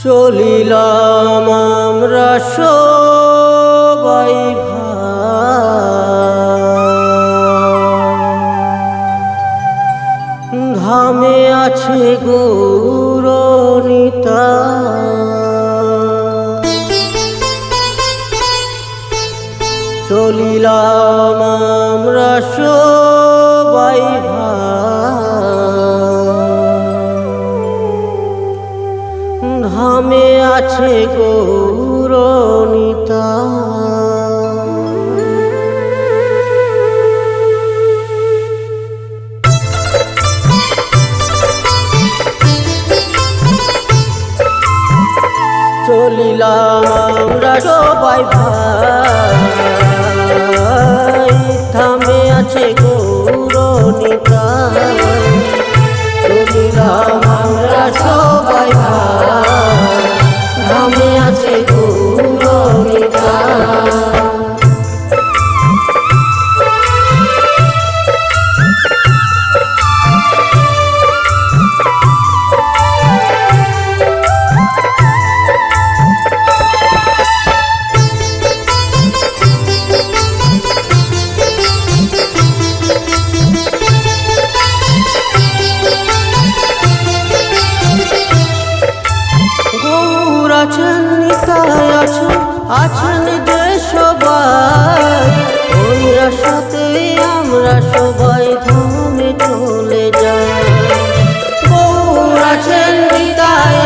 চলিলাম আমরা সবাই ধামে আছে গৌরনিতা। চলিলাম আমরা সবাই ধামে আছে গৌরনিতা। চলিলাম আমরা সবাই ভাই ধামে আছে গৌরনিতা। চলিলাম আমরা সবাই ভাই ধামে আছে গৌরনিতা। আছেন নিতাই আছেন যে সবাই ওই আশাতে আমরা সবাই ধামে চলে যাই। গৌর আছেন নিতাই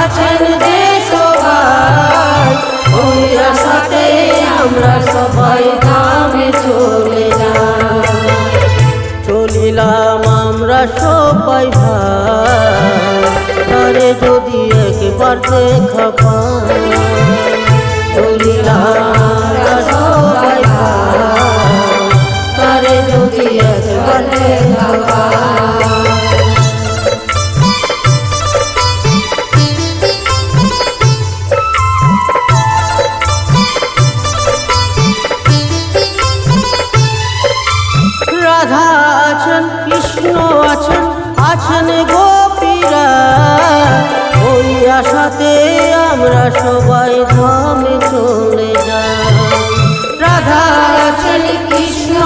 আছেন যে সবাই ওই আশাতে আমরা সবাই ধামে চলে যাই। চলিলাম আমরা সবাই ভাই তারে যদি একবার দেখা পাই। চলিলাম আমরা সবাই ভাই তারে যদি একবার দেখা পাই। রাধা আছেন কৃষ্ণ আছেন গোপীরা ওই আশাতে আমরা সবাই ধামে চলে যাই। রাধা আছেন কৃষ্ণ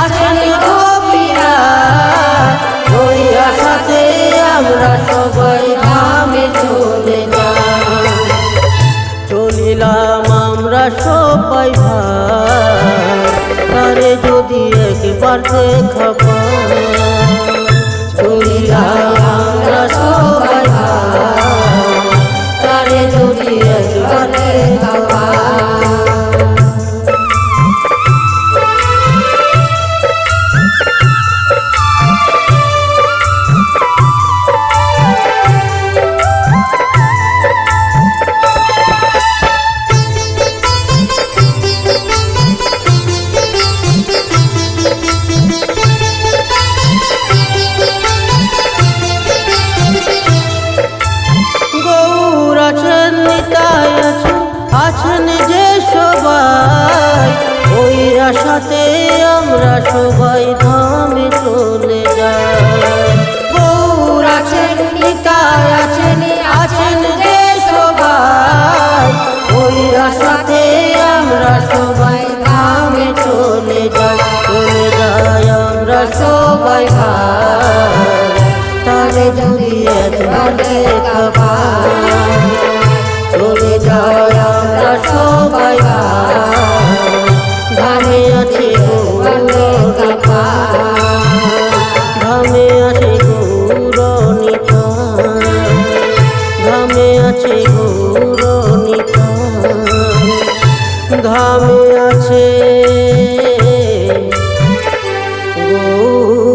আছেন গোপীরা ওই আশাতে আমরা সবাই ধামে চলে যাই। চলিলাম আমরা সবাই ভাই তারে যদি একবার দেখা পাই। চলিলাম আমরা সবাই ভাই তারে যদি একবার দেখা পাই। আছেন যে সবাই ওই আশাতে আমরা সবাই ধামে চলে যাই। গৌর আছেন নিতাই আছেন যে সবাই ওই আশাতে আমরা সবাই ধামে চলে যাই। আমরা সবাই ভাই তারে যদি একবার দেখা পাই। চলে যাই আমরা সবাই ভাই ধামে আছে গৌরনিতা। ধামে আছে গৌরনিতা। ধামে আছে গৌরনিতা। ধামে আছে গৌর